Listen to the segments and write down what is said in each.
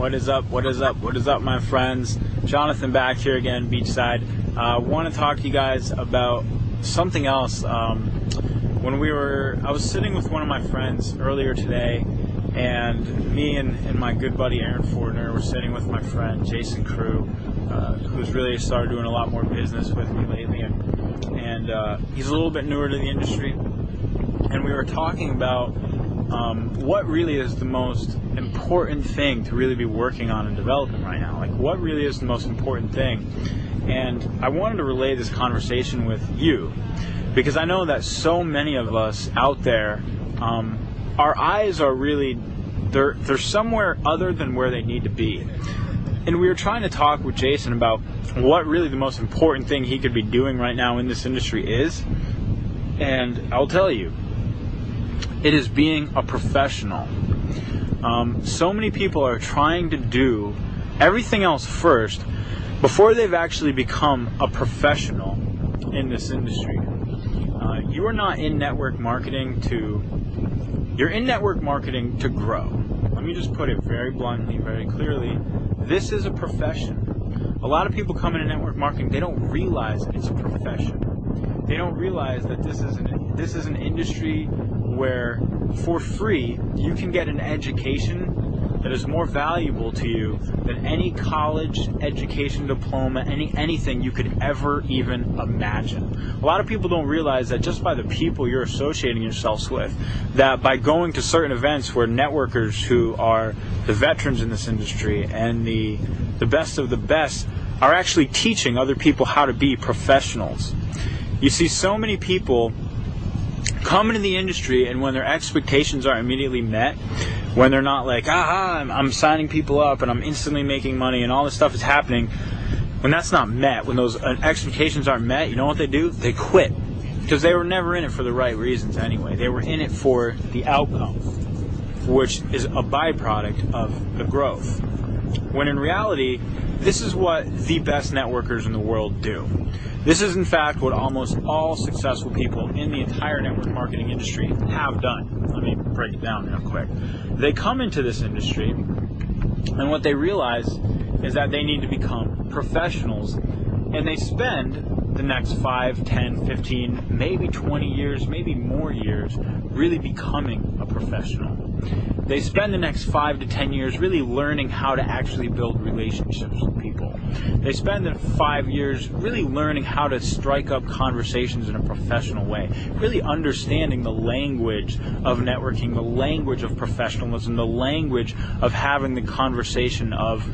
What is up? What is up? What is up, my friends? Jonathan back here again, Beachside. Want to talk to you guys about something else. I was sitting with one of my friends earlier today, and me and my good buddy Aaron Fortner were sitting with my friend Jason Crew, who's really started doing a lot more business with me lately, and he's a little bit newer to the industry, and we were talking about what really is the most important thing to really be working on and developing right now. Like, what really is the most important thing? And I wanted to relay this conversation with you, because I know that so many of us out there, our eyes are really, they're somewhere other than where they need to be. And we were trying to talk with Jason about what really the most important thing he could be doing right now in this industry is. And I'll tell you, it is being a professional. So many people are trying to do everything else first before they've actually become a professional in this industry. You are not in network marketing you're in network marketing to grow. Let me just put it very bluntly, very clearly. This is a profession. A lot of people come into network marketing, they don't realize it's a profession. They don't realize that this is an industry where, for free, you can get an education that is more valuable to you than any college education diploma, anything you could ever even imagine. A lot of people don't realize that just by the people you're associating yourselves with, that by going to certain events where networkers who are the veterans in this industry and the best of the best are actually teaching other people how to be professionals. You see so many people come into the industry, and when their expectations aren't immediately met, when they're not like, I'm signing people up and I'm instantly making money and all this stuff is happening, when that's not met, when those expectations aren't met, you know what they do? They quit. Because they were never in it for the right reasons anyway. They were in it for the outcome, which is a byproduct of the growth. When in reality, this is what the best networkers in the world do. This is, in fact, what almost all successful people in the entire network marketing industry have done. Let me break it down real quick. They come into this industry, and what they realize is that they need to become professionals, and they spend the next 5, 10, 15, maybe 20 years, maybe more years, really becoming a professional. They spend the next 5 to 10 years really learning how to actually build relationships with people. They spend the 5 years really learning how to strike up conversations in a professional way, really understanding the language of networking, the language of professionalism, the language of having the conversation of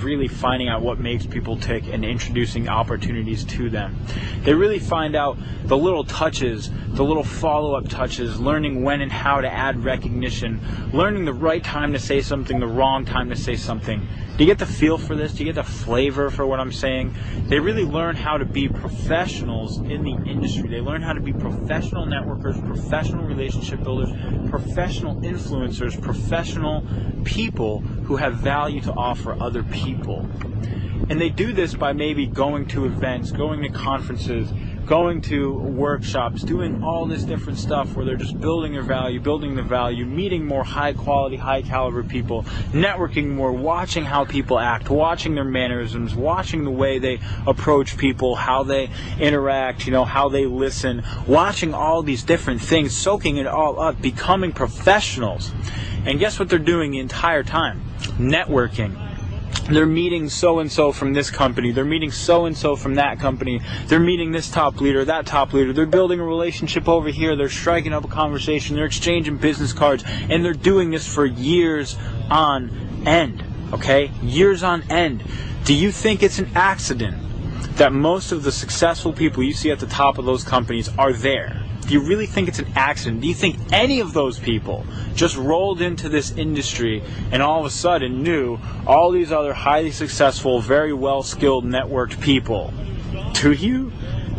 really finding out what makes people tick and introducing opportunities to them. They really find out the little touches, the little follow-up touches, learning when and how to add recognition, learning the right time to say something, the wrong time to say something. Do you get the feel for this? Do you get the flavor for what I'm saying? They really learn how to be professionals in the industry. They learn how to be professional networkers, professional relationship builders, professional influencers, professional people who have value to offer other people. And they do this by maybe going to events, going to conferences, going to workshops, doing all this different stuff where they're just building their value, building the value, meeting more high quality, high caliber people, networking more, watching how people act, watching their mannerisms, watching the way they approach people, how they interact, how they listen, watching all these different things, soaking it all up, becoming professionals. And guess what they're doing the entire time? Networking. They're meeting so-and-so from this company. They're meeting so-and-so from that company. They're meeting this top leader, that top leader. They're building a relationship over here. They're striking up a conversation. They're exchanging business cards. And they're doing this for years on end. Okay? Years on end. Do you think it's an accident that most of the successful people you see at the top of those companies are there? Do you really think it's an accident? Do you think any of those people just rolled into this industry and all of a sudden knew all these other highly successful, very well-skilled, networked people? Do you?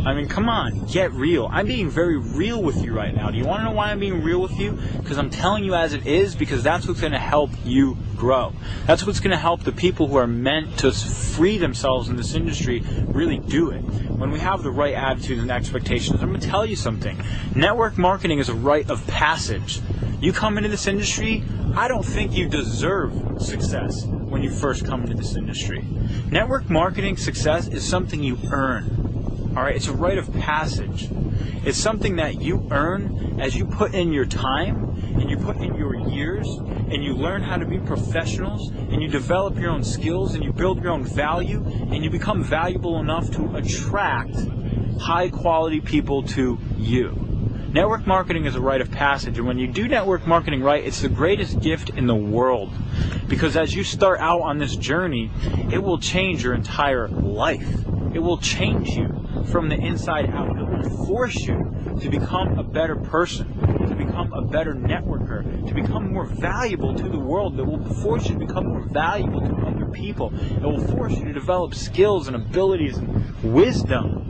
I mean, come on, get real. I'm being very real with you right now. Do you want to know why I'm being real with you? Because I'm telling you as it is, because that's what's going to help you grow. That's what's going to help the people who are meant to free themselves in this industry really do it. When we have the right attitudes and expectations, I'm going to tell you something. Network marketing is a rite of passage. You come into this industry, I don't think you deserve success when you first come into this industry. Network marketing success is something you earn. All right, it's a rite of passage. It's something that you earn as you put in your time and you put in your years and you learn how to be professionals and you develop your own skills and you build your own value and you become valuable enough to attract high quality people to you. Network marketing is a rite of passage, and when you do network marketing right, it's the greatest gift in the world. Because as you start out on this journey, it will change your entire life. It will change you from the inside out. It will force you to become a better person, to become a better networker, to become more valuable to the world. It will force you to become more valuable to other people. It will force you to develop skills and abilities and wisdom.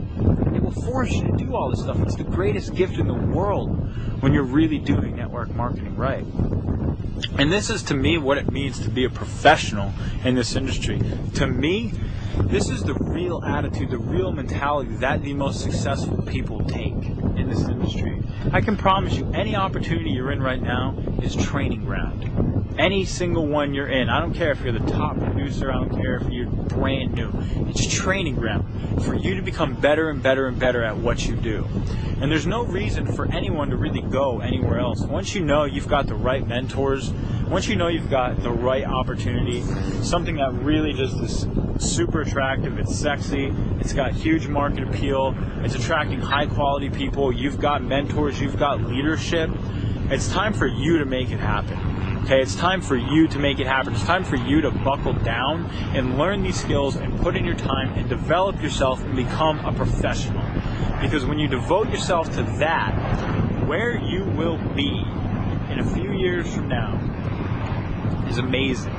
It will force you to do all this stuff. It's the greatest gift in the world when you're really doing network marketing right. And this is, to me, what it means to be a professional in this industry. To me, this is the real attitude, the real mentality that the most successful people take in this industry. I can promise you, any opportunity you're in right now is training ground. Any single one you're in. I don't care if you're the top producer. I don't care if you're brand new. It's training ground for you to become better and better and better at what you do. And there's no reason for anyone to really go anywhere else. Once you know you've got the right mentors, once you know you've got the right opportunity, something that really just is super attractive, it's sexy, it's got huge market appeal, it's attracting high quality people, you've got mentors, you've got leadership, it's time for you to make it happen. Okay, it's time for you to make it happen. It's time for you to buckle down and learn these skills and put in your time and develop yourself and become a professional. Because when you devote yourself to that, where you will be in a few years from now is amazing.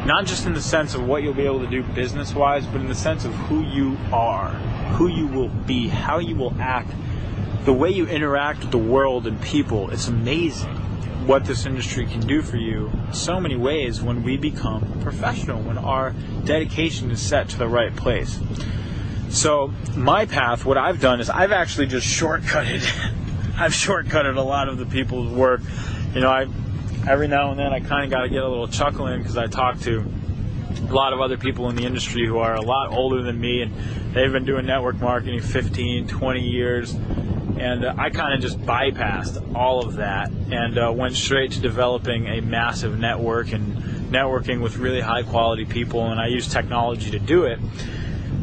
Not just in the sense of what you'll be able to do business-wise, but in the sense of who you are, who you will be, how you will act, the way you interact with the world and people. It's amazing what this industry can do for you in so many ways when we become professional, when our dedication is set to the right place. So my path, what I've done is I've actually just shortcutted. I've shortcutted a lot of the people's work. You know, every now and then I kind of got to get a little chuckle in because I talk to a lot of other people in the industry who are a lot older than me, and they've been doing network marketing 15, 20 years. And I kind of just bypassed all of that and went straight to developing a massive network and networking with really high quality people, and I use technology to do it.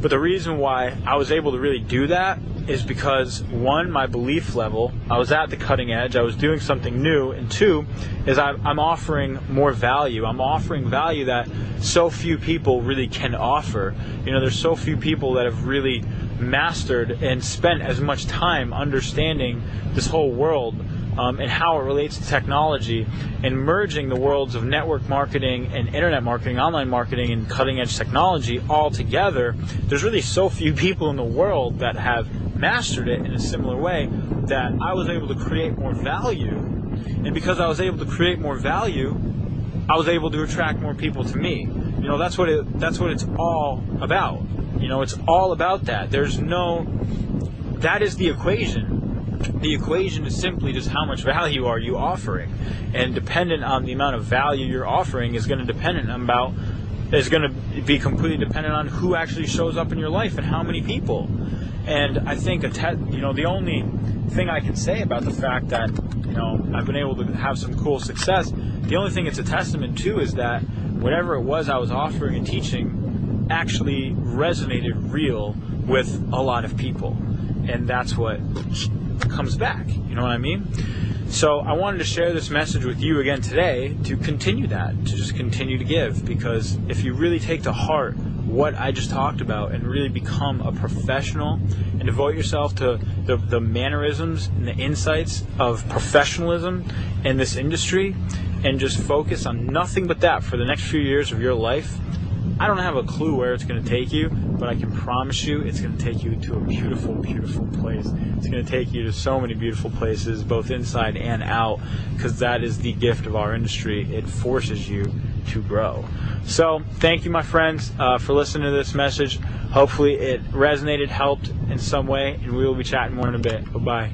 But the reason why I was able to really do that is because, one, my belief level, I was at the cutting edge, I was doing something new, and two, is I'm offering more value. I'm offering value that so few people really can offer. You know, there's so few people that have really mastered and spent as much time understanding this whole world and how it relates to technology, and merging the worlds of network marketing and internet marketing, online marketing, and cutting edge technology all together. There's really so few people in the world that have mastered it in a similar way that I was able to create more value. And because I was able to create more value, I was able to attract more people to me. You know, that's what it's all about. You know, it's all about that. That is the equation. The equation is simply just how much value are you offering, and dependent on the amount of value you're offering is going to be completely dependent on who actually shows up in your life and how many people. And I think the only thing I can say about the fact that I've been able to have some cool success, the only thing it's a testament to is that whatever it was I was offering and teaching actually resonated real with a lot of people, and that's what comes back, you know what I mean? So I wanted to share this message with you again today to continue that, to just continue to give, because if you really take to heart what I just talked about and really become a professional and devote yourself to the mannerisms and the insights of professionalism in this industry and just focus on nothing but that for the next few years of your life, I don't have a clue where it's going to take you, but I can promise you it's going to take you to a beautiful, beautiful place. It's going to take you to so many beautiful places, both inside and out, because that is the gift of our industry. It forces you to grow. So thank you, my friends, for listening to this message. Hopefully it resonated, helped in some way, and we will be chatting more in a bit. Bye-bye.